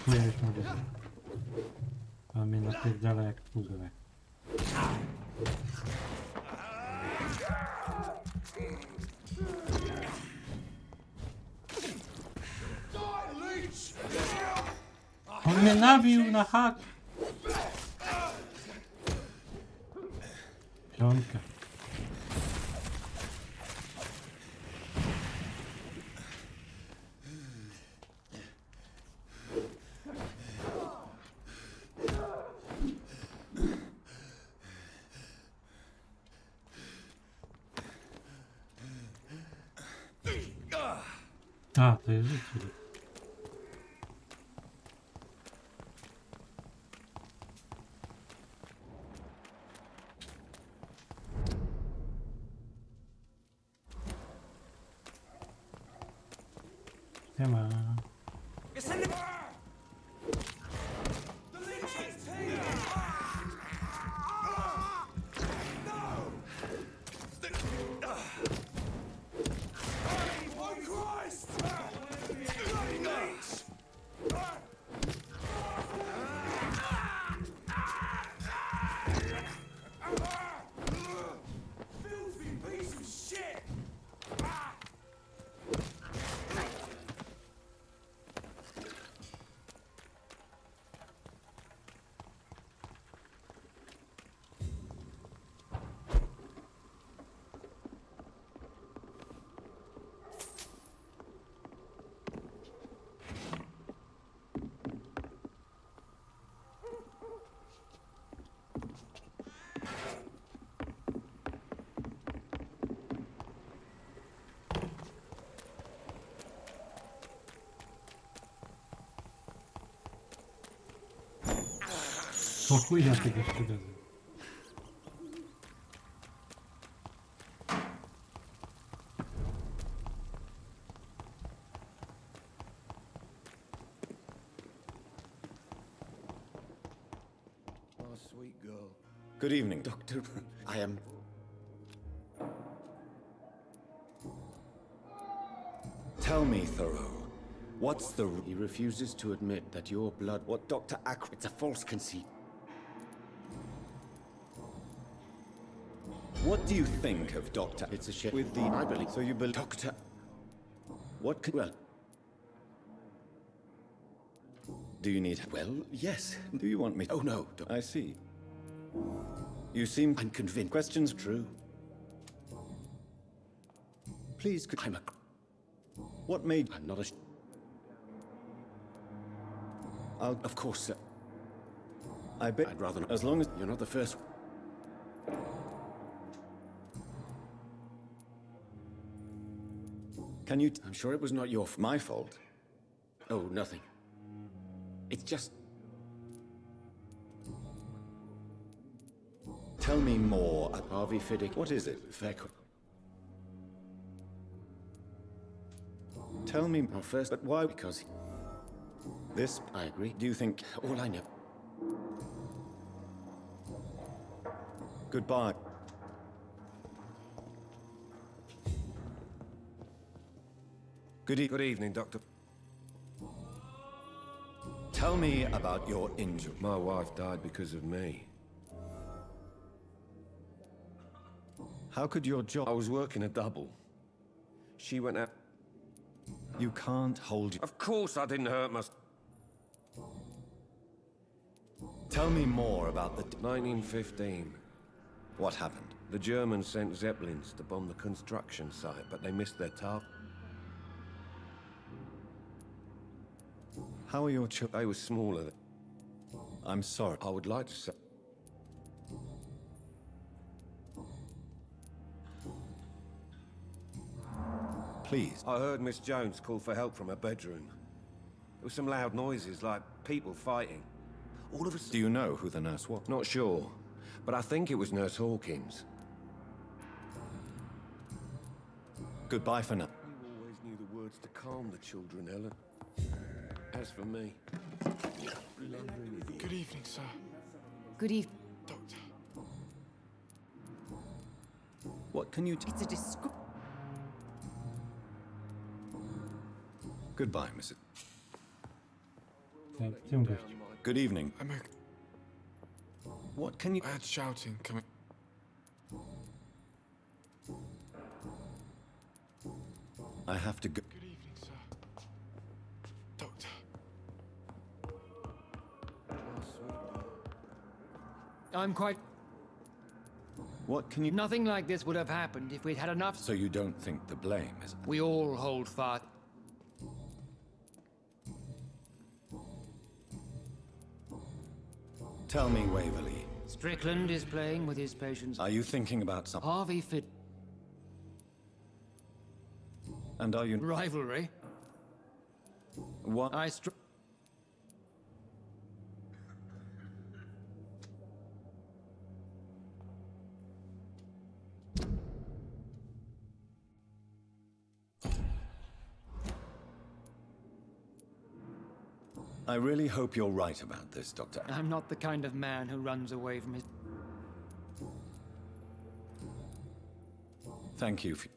Nie już mówię. A mnie napierdala jak puzzle. On mnie nabił na hak. Piątka. A, to jest życie. Siema. Po chuja tego szczegółu. Oh, sweet girl. Good evening, Doctor. I am... Tell me, Thoreau, what's the... He refuses to admit that your blood... What Dr. Ack... It's a false conceit. What do you think of Dr. It's a shit with the... I believe... So you believe... Doctor... What could... Well... Do you need... Well, yes. Do you want me... Oh, no. I see. You seem unconvinced. Questions true. Please, could... I'm a... What made... I'm not a... I'll... Of course, sir. I bet... I'd rather not... As long as you're not the first... Can you... I'm sure it was not your... My fault. Oh, nothing. It's just... Tell me more. Harvey Fiddick. What is it? Fair... Tell me more first, but why? Because... This, I agree. Do you think... All I know... Goodbye. Good evening, Doctor. Tell me about your injury. My wife died because of me. How could your job... I was working a double. She went out... You can't hold... Of course I didn't hurt myself. Tell me more about the... 1915. What happened? The Germans sent Zeppelins to bomb the construction site, but they missed their target. How are your children? They were smaller than... I'm sorry. I would like to say... Please. I heard Miss Jones call for help from her bedroom. There were some loud noises, like people fighting. All of a sudden... Do you know who the nurse was? Not sure, but I think it was Nurse Hawkins. Goodbye for now. You always knew the words to calm the children, Ellen. As for me... Good evening, sir. Good evening. Doctor. What can you It's a disgrace. Goodbye, Mrs. Ja, w tym gościu. Good evening. I'm okay. What can you... I heard shouting coming. I have to go... Good evening, sir. Doctor. I'm quite... What can you... Nothing like this would have happened if we'd had enough... So you don't think the blame is... We all hold fast. Tell me, Waverley, Strickland is playing with his patients. are you thinking about something? Harvey fit... And are you... Rivalry? What? I really hope you're right about this, Doctor. I'm not the kind of man who runs away from his... Thank you for...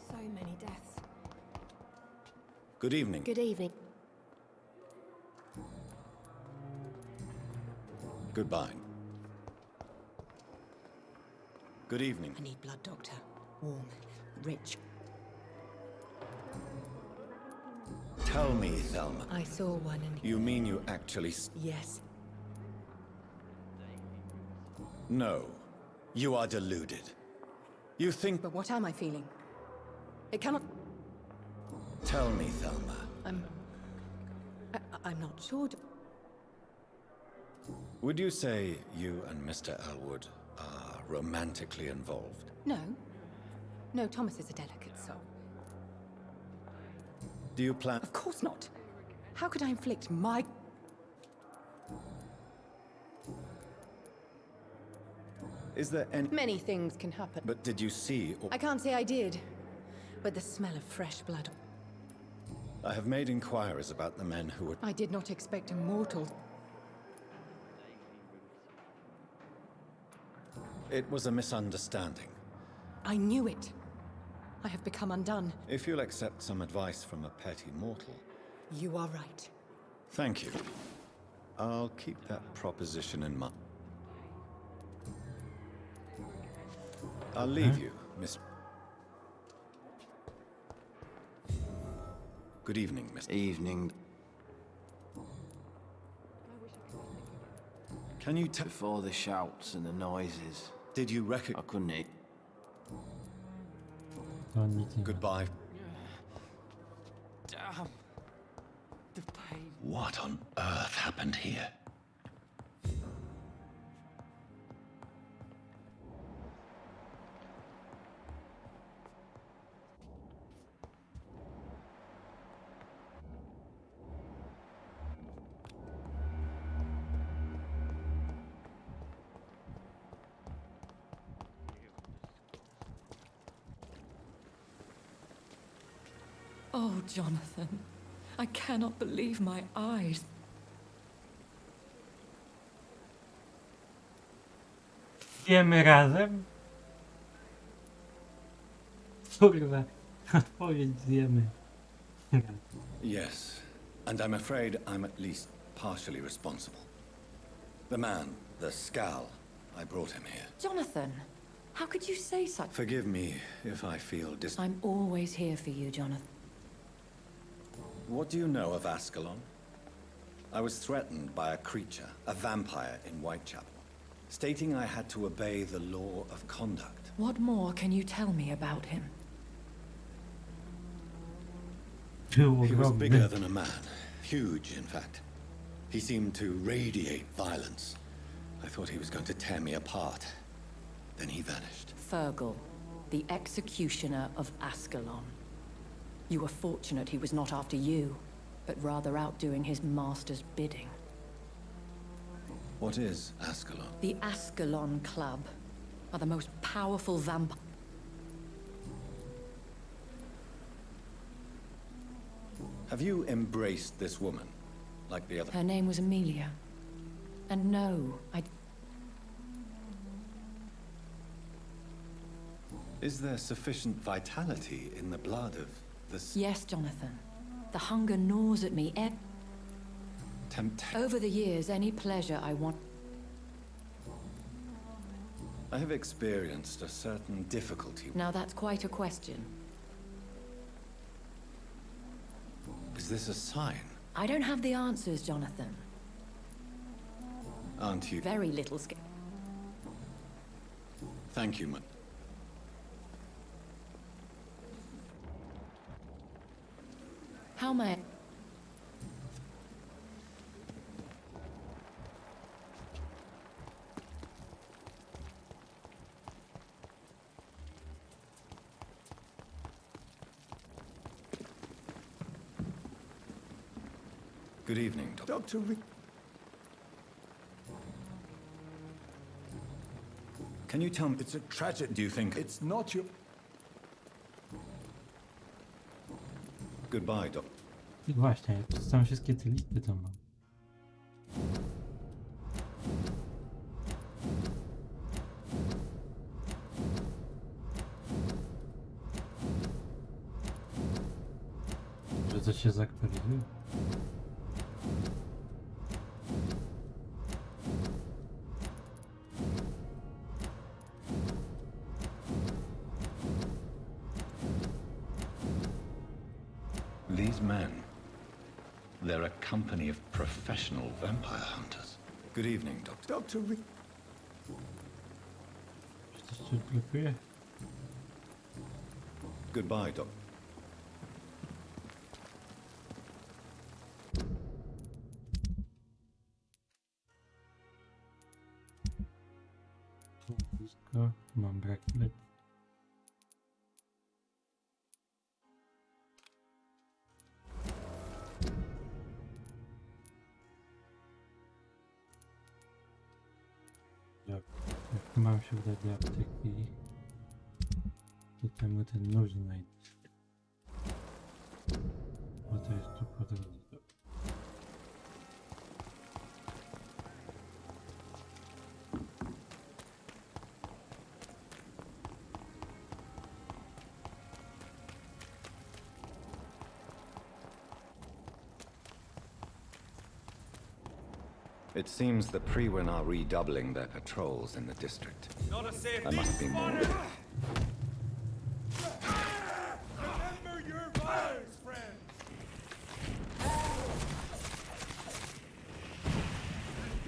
So many deaths. Good evening. Good evening. Goodbye. Good evening. I need blood, Doctor. Warm, rich. Tell me, Thelma. I saw one and... You mean you actually... Yes. No. You are deluded. You think... But what am I feeling? It cannot... Tell me, Thelma. I'm not sure. Would you say you and Mr. Elwood are romantically involved? No. No, Thomas is a delicate soul. Do you plan... Of course not. How could I inflict my... Is there any... Many things can happen. But did you see... Or... I can't say I did. But the smell of fresh blood... I have made inquiries about the men who were... I did not expect a mortal... It was a misunderstanding. I knew it. I have become undone. If you'll accept some advice from a petty mortal... You are right. Thank you. I'll keep that proposition in mind. I'll leave you, Miss... Good evening, Miss... Evening. Can you tell... Before the shouts and the noises, Did you I recognize... couldn't eat. To nic nie ma. Goodbye. Damn. The pain. What on earth happened here? Oh, Jonathan, I cannot believe my eyes. Zjemy razem? Kurwa, odpowiedź zjemy. Yes, and I'm afraid I'm at least partially responsible. The man, the scowl, I brought him here. Jonathan, how could you say such? Forgive me if I feel I'm always here for you, Jonathan. What do you know of Ascalon? I was threatened by a creature, a vampire in Whitechapel, stating I had to obey the law of conduct. What more can you tell me about him? Było He was ogromny. bigger than a man. Huge, in fact. He seemed to radiate violence. I thought he was going to tear me apart. Then he vanished. Fergal, the executioner of Ascalon. You were fortunate he was not after you, but rather out doing his master's bidding. What is Ascalon? The Ascalon Club are the most powerful vampire. Have you embraced this woman? like the other. Her name was Amelia. And no, Is there sufficient vitality in the blood of this Yes, Jonathan. The hunger gnaws at me. temptation? Over the years, any pleasure I want... I have experienced a certain difficulty. Now that's quite a question. Is this a sign? I don't have the answers, Jonathan. Aren't you? Very little Thank you, man. How may I... Good evening, Doctor. Dr. Rick. Can you tell me? It's a tragedy. Do you think? It's not your... Goodbye, Doctor. I właśnie, przeczytam wszystkie te listy to mam. Że coś się zaktualizuje? These men, they're a company of professional vampire hunters. Good evening, Doctor. Dr. Rick. Czy coś się blokuje? Goodbye, Doctor. Tu wszystko, mam brak bilet. Jak mam się udać do apteki, to temu ten nóż znajdę. Bo to jest tu po drodze. It seems the Priwen are redoubling their patrols in the district. I must be more. Remember your lives, friends!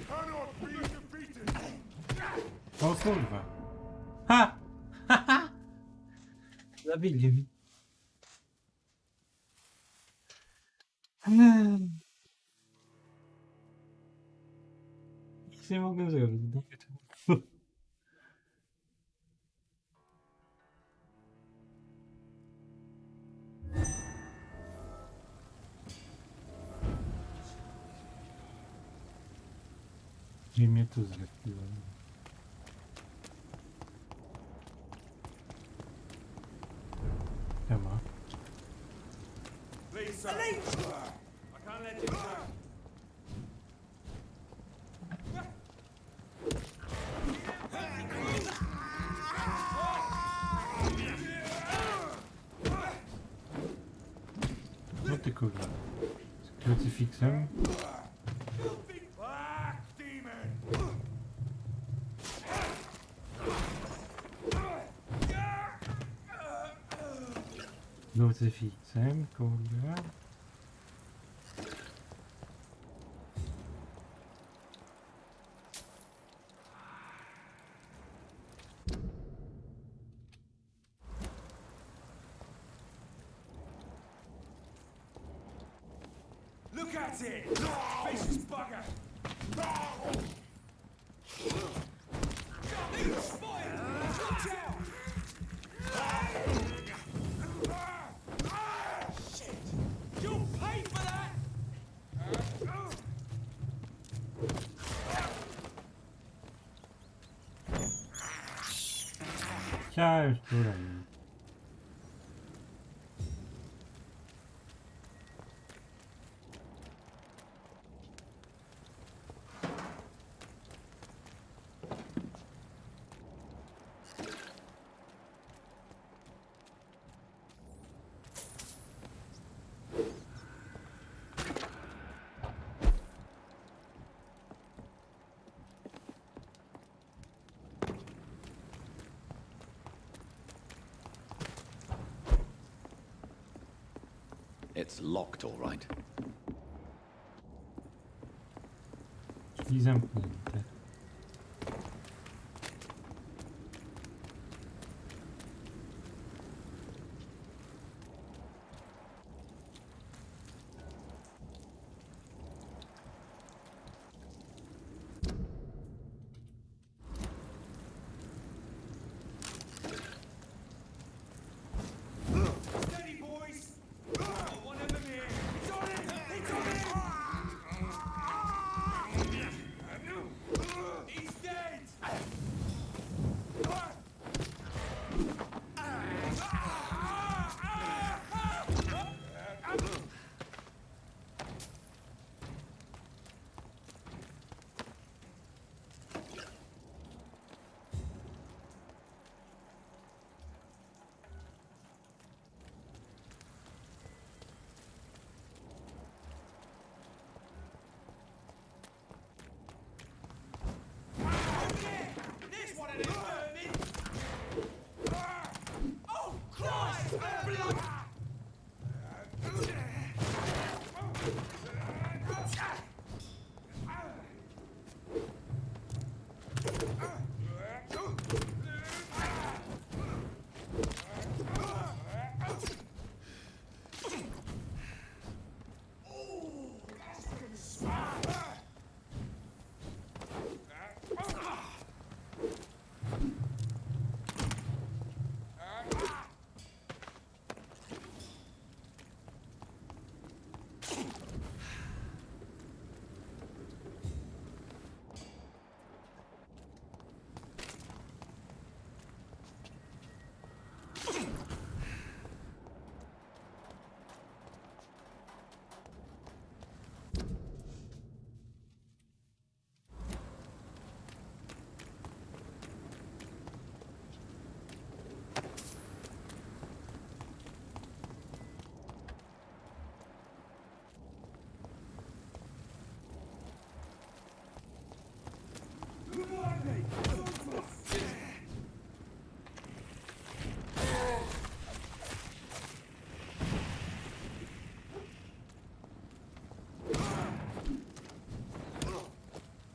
Cannot be defeated! O kurwa! Ha! Ha ha! Zabili mi. Nic nie mogę zrobić. I mnie tu zrespiło. Siema. Please, sir. I can't let you go. No ty kurwa. Z krucyfiksem. Black demon! Krucyfiksem, kurwa. Look at it! Vicious bugger! Watch out! Shit! You'll pay for that! Chciałem tutaj. It's locked, all right. Drzwi zamknięte. Steady, boys! Got one of them here! It's on him! It's on him! He's dead! There's one of them vermin! Oh, Christ! Blood!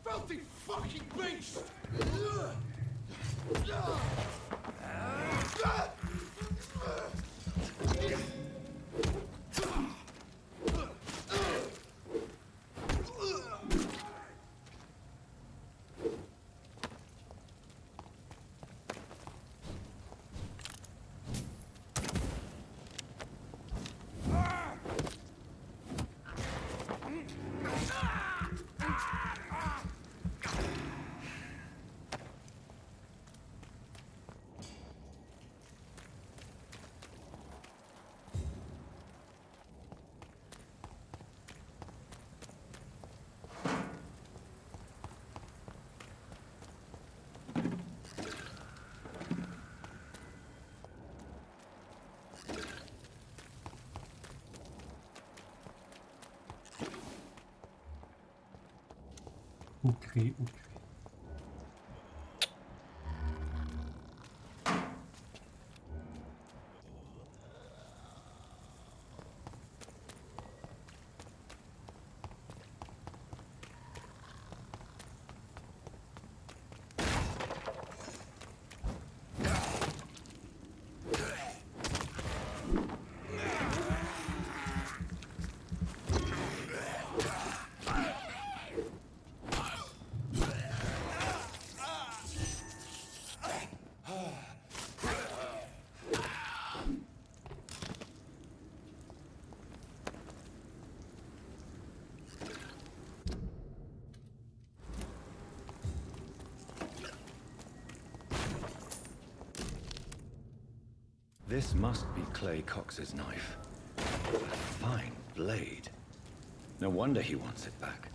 Filthy fucking beast! Ukryj, ukryj. This must be Clay Cox's knife. A fine blade. No wonder he wants it back.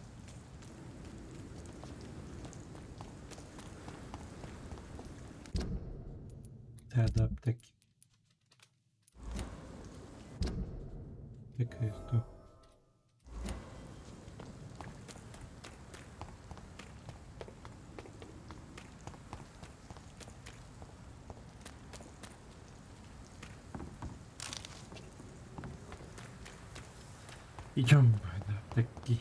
Te do apteki. Apteka jest tu. Idziemy do apteki.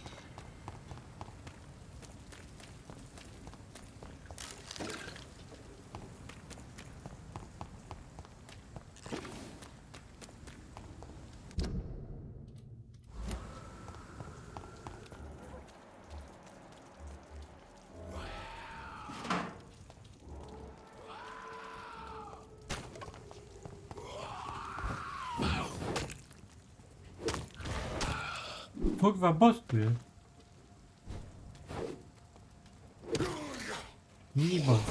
Kurwa, boss tu jest. Mini boss.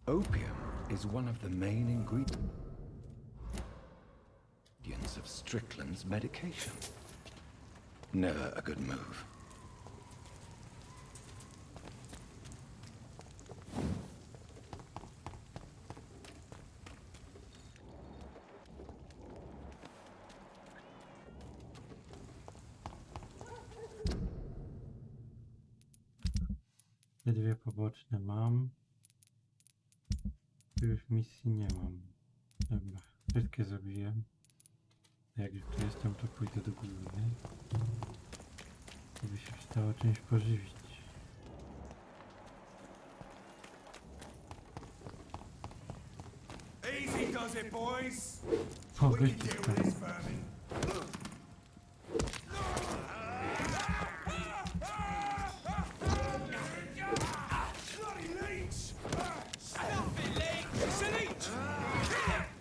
Opium is one of the main ingredients of Strickland's medication. Never a good move. Te dwie poboczne mam. Tu już misji nie mam. Dobra, wszystkie zrobiłem. Jak już tu jestem, to pójdę do głównej. Żeby się przydało czymś pożywić. Easy does it, boys. O, We can gościu deal with tam. this vermin. Bloody leech! Stop it, leech! It's a leech!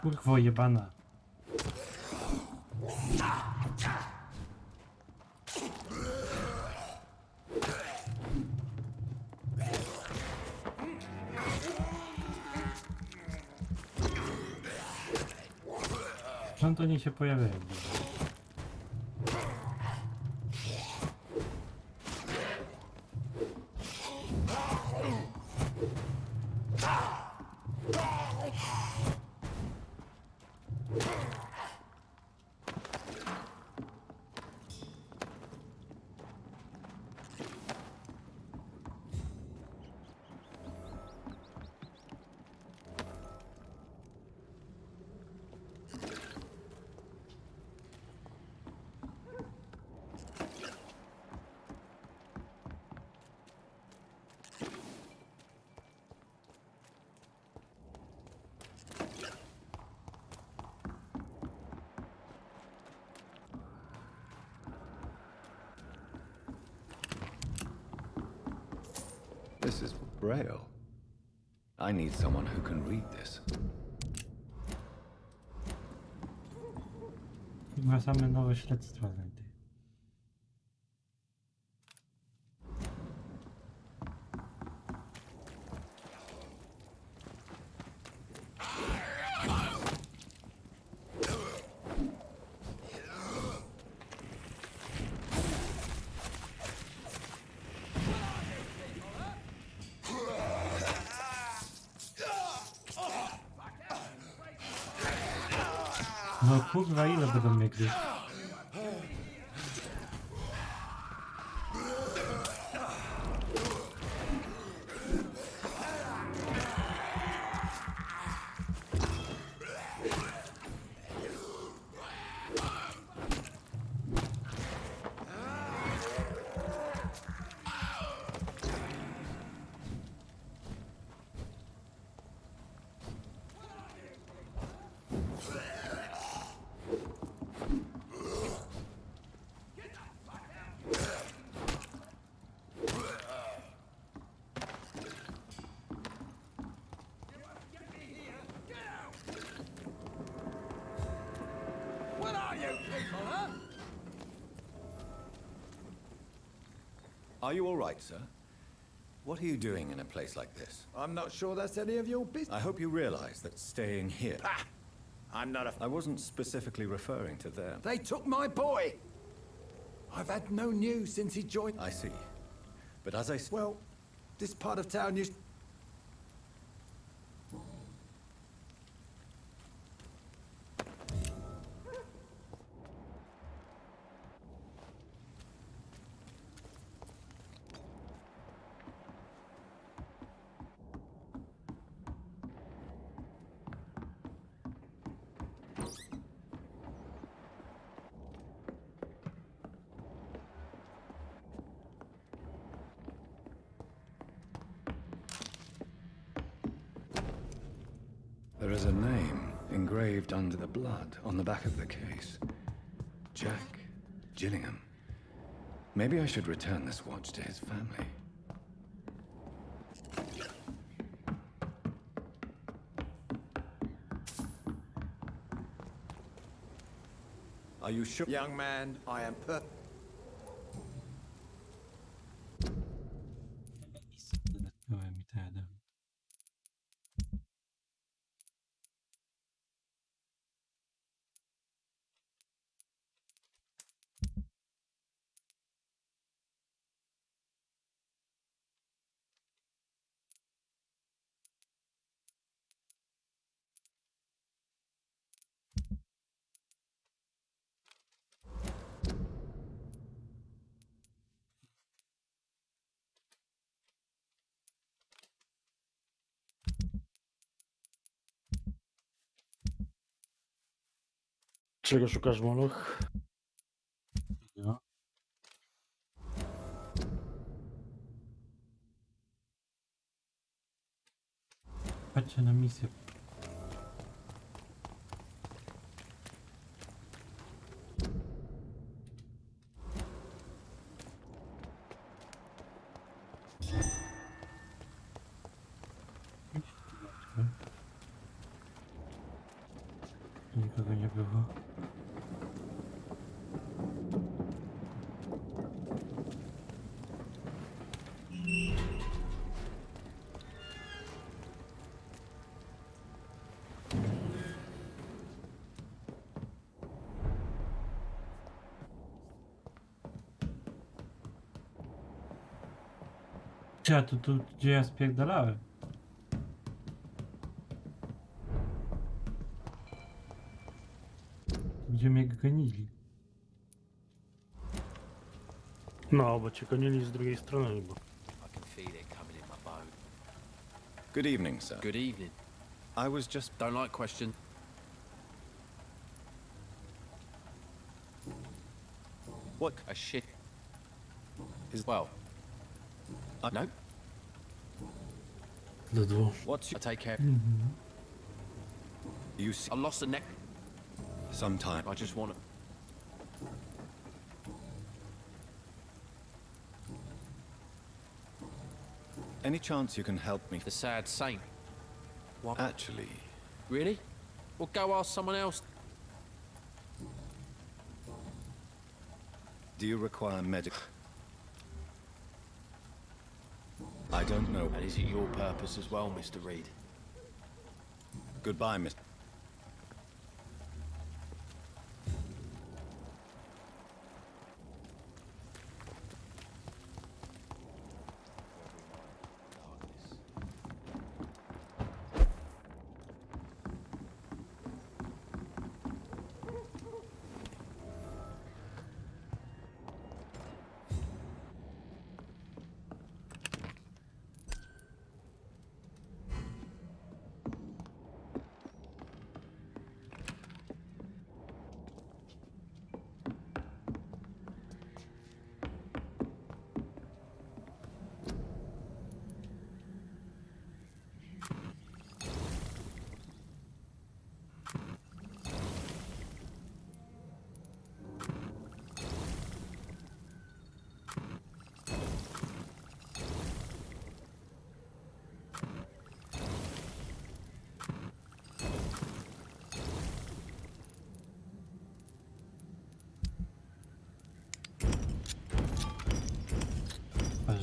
Kurwo jebana. Skąd oni się pojawiają? Braille. I need someone who can read this. Chyba same nowe śledztwa znajdę. No kurwa, ile będą mnie gryźć? What are you people, huh? Are you all right, sir? What are you doing in a place like this? I'm not sure that's any of your business. I hope you realize that staying here... I'm not a... I wasn't specifically referring to them. They took my boy! I've had no news since he joined... I see. But as I... Well, this part of town used... There is a name engraved under the blood on the back of the case. Jack Gillingham. Maybe I should return this watch to his family. Are you sure? Young man, I am per... Dodatkowe mi te. Czego szukasz, Moloch? No. Patrzcie na misję. Nikogo nie było. Ja tu gdzie ja spierdalałem. Gdzie mnie gonili. No, bo cię gonili z drugiej strony, bo... I can feel it coming in my boat. Good evening, sir. Good evening. I was just... Don't like question. What? A shit. Is... Well. No. Do dwóch. What's I your... take care. You see... I lost the neck. Sometime. I just want to... Any chance you can help me? The sad saint. What? Actually, Really? Well, go ask someone else. do you require medical? I don't know. And is it your purpose as well, Mr. Reed? Goodbye, Miss.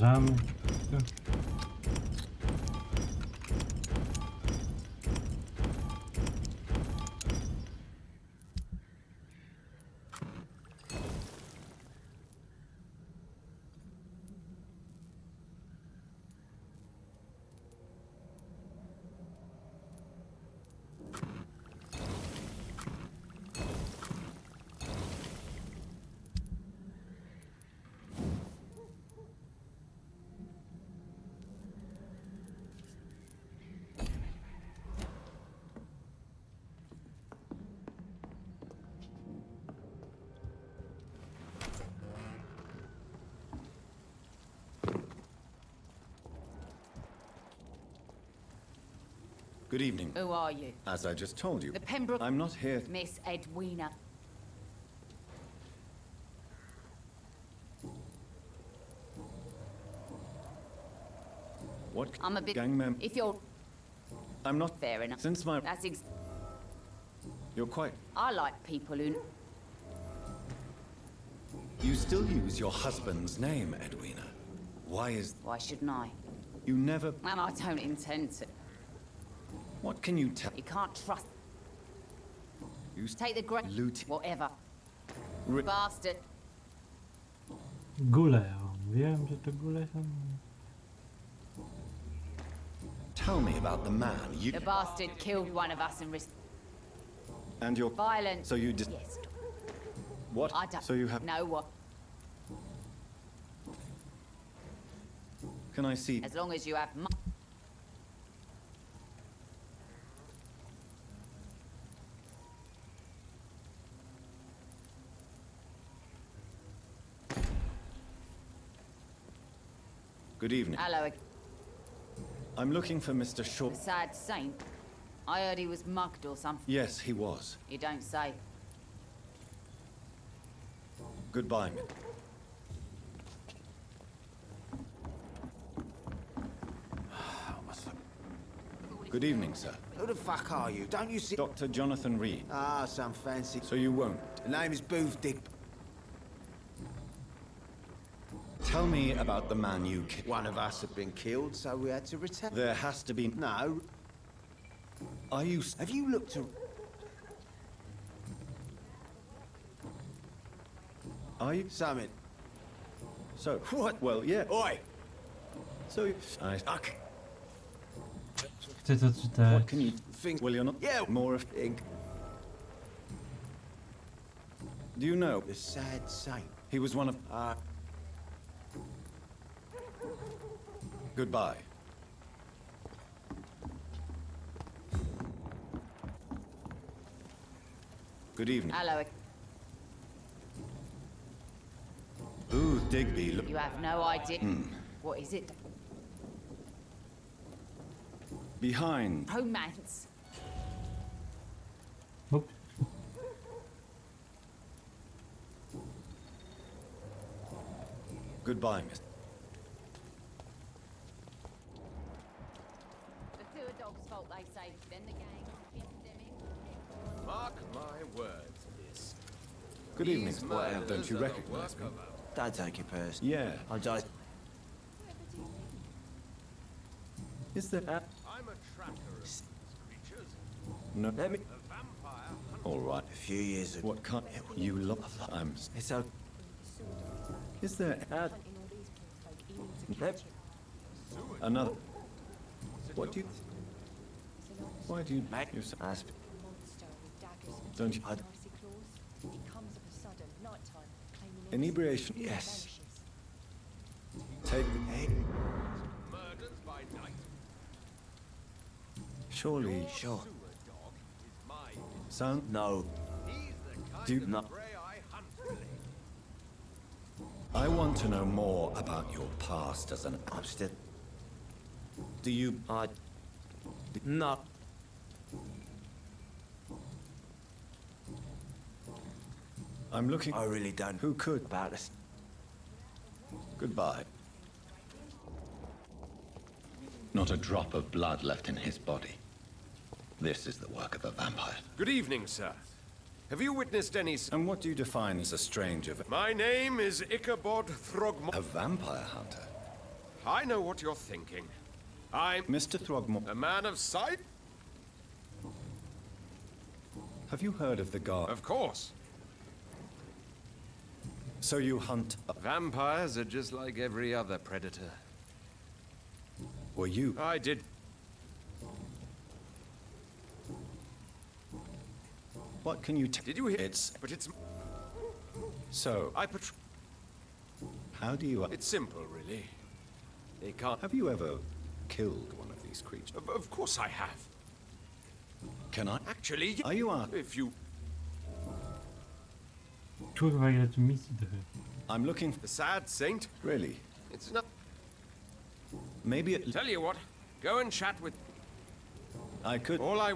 Uważamy. Good evening. Who are you? As I just told you, The Pembroke... I'm not here. Miss Edwina. What I'm a bit... gang member? If you're... I'm not. Fair enough. Since my... That's You're quite... I like people who... You still use your husband's name, Edwina. Why is... Why shouldn't I? You never... And I don't intend to. What can you tell? You can't trust... You Take the great... loot... Whatever. Ri- Bastard. Gule, o, wiem, że to gule są. Tell me about the man you... The bastard killed one of us and risked... And your... Violence. So you did... Yes. What? I don't... So you have... know what. Can I see... As long as you have... Good evening. Hello, I'm looking for Mr. Shaw. the sad saint. I heard he was mugged or something. Yes, he was. You don't say. Goodbye, man. Good evening, sir. Who the fuck are you? Don't you see? Dr. Jonathan Reed. Ah, some fancy. So you won't. The name is Booth Dick. Tell me about the man you killed. One of us had been killed, so we had to return. There has to be... No. Are you... Have you looked at... Are you... Summit. So... What? Well, yeah. Oi! So... I... Okay. Chcę to czytać. What can you... Think... Well, you're not... Yeah. More of... Think. Do you know... The sad saint. He was one of... Goodbye. Good evening. Hello, Ooh, Digby, look... you have no idea. What is it? Behind. Romance. Oops. Goodbye, miss. safe, then the gang. Mark my words, miss. Good evening. Well, Don't you recognize me? Don't take it personally. Yeah. I just... Is there... I'm a tracker of these creatures. No. Let me... A vampire. All right. A few years ago... What can't you look? I'm... It's okay. Is there Let... another... What do you... Why do you... Mate, You... That's... Don't you... Inebriation. Yes. Take... Hey, Murders by night. Surely... sure. Sewer dog is mine. Son? No. He's the kind Do you... of No. prey I hunt, really. I want to know more about your past as an... I'm still... Do you... No. I'm looking... I really don't... Who could? About this. Goodbye. Not a drop of blood left in his body. This is the work of a vampire. Good evening, sir. Have you witnessed any... And what do you define as a stranger? My name is Ichabod Throgmorton. A vampire hunter? I know what you're thinking. I'm Mr. Throgmorton, a man of sight. have you heard of the guard? Of course. So you hunt... Vampires are just like every other predator. Were you... I did. What can you... Did you hear? It's... But it's... So, I patrol... how do you... It's simple, really. They can't... Have you ever killed one of these creatures? Of course I have. Can I? Actually, Are you a... if you... Kurwa, ile tu misji trochę. I'm looking for... The sad saint? Really? It's not... Maybe it... Tell you what. Go and chat with... I could... All I...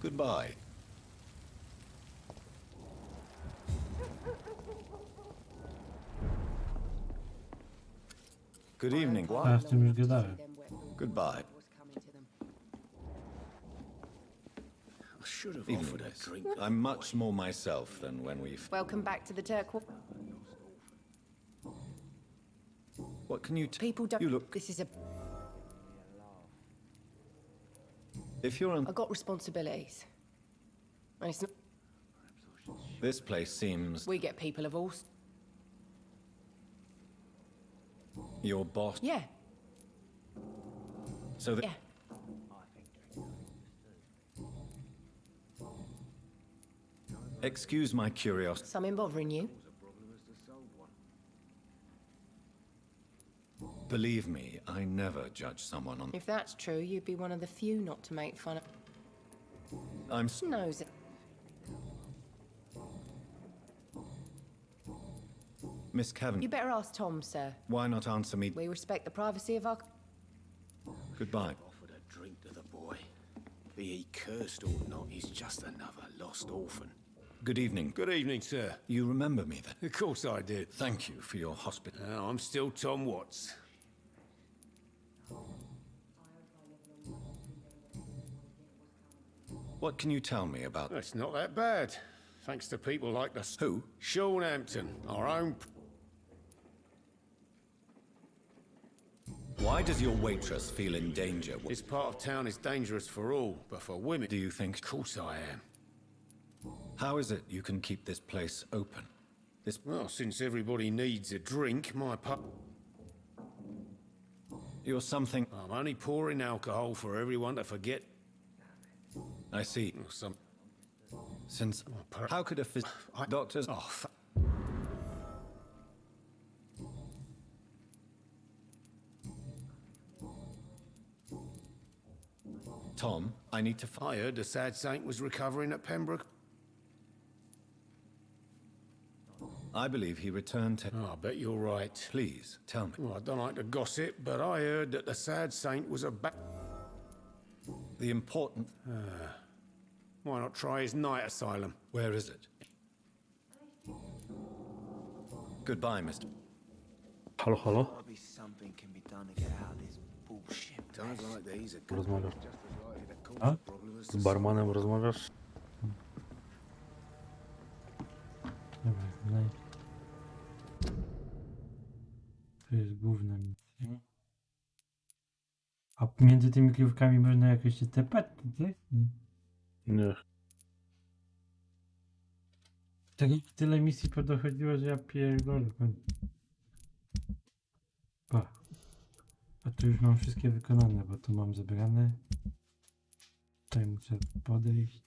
Goodbye. Good evening. A, z tym już gadałem. Goodbye. I should have Evening, offered a miss. drink. I'm much more myself than when we've... Welcome back to the Turquoise. What can you... People don't... You look... This is a... If you're on... I've got responsibilities. And it's not... This place seems... We get people of all... Your boss... Yeah, So that... yeah. Excuse my curiosity. Something bothering you? Believe me, I never judge someone on... If that's true, you'd be one of the few not to make fun of... I'm... Knows it. Miss Cavan, You better ask Tom, sir. why not answer me? We respect the privacy of our... Goodbye. Offered a drink to the boy. Be he cursed or not, he's just another lost orphan. Good evening. Good evening, sir. You remember me then? Of course I did. Thank you for your hospital. I'm still Tom Watts. What can you tell me about... It's not that bad. Thanks to people like the... Who? Sean Hampton, our own... Why does your waitress feel in danger? This part of town is dangerous for all, but for women... Do you think... Of course I am. How is it you can keep this place open? This... Well, since everybody needs a drink, my pub... You're something... I'm only pouring alcohol for everyone to forget... I see. Some... Since... How could a doctors... Oh, Tom, I need to... I heard the sad saint was recovering at Pembroke. I believe he returned to... Oh, I bet you're right. Please, tell me. Well, I don't like to gossip, but I heard that the sad saint was a The important... Why not try his night asylum? Where is it? Goodbye, Mr... Halo, halo? Gotta be something can be done to get out of this bullshit. Times like these are good. Rozmawiasz. Just as likely to cause A? a problem as Z to barmanem rozmawiasz? Dobra, znajdź. To jest główna misja. A między tymi kryjówkami można jakoś się tepać, czy coś? Nie. Tak tyle misji podochodziło, że ja pierdolę. Pa. A tu już mam wszystkie wykonane, bo tu mam zebrane. Tutaj muszę podejść.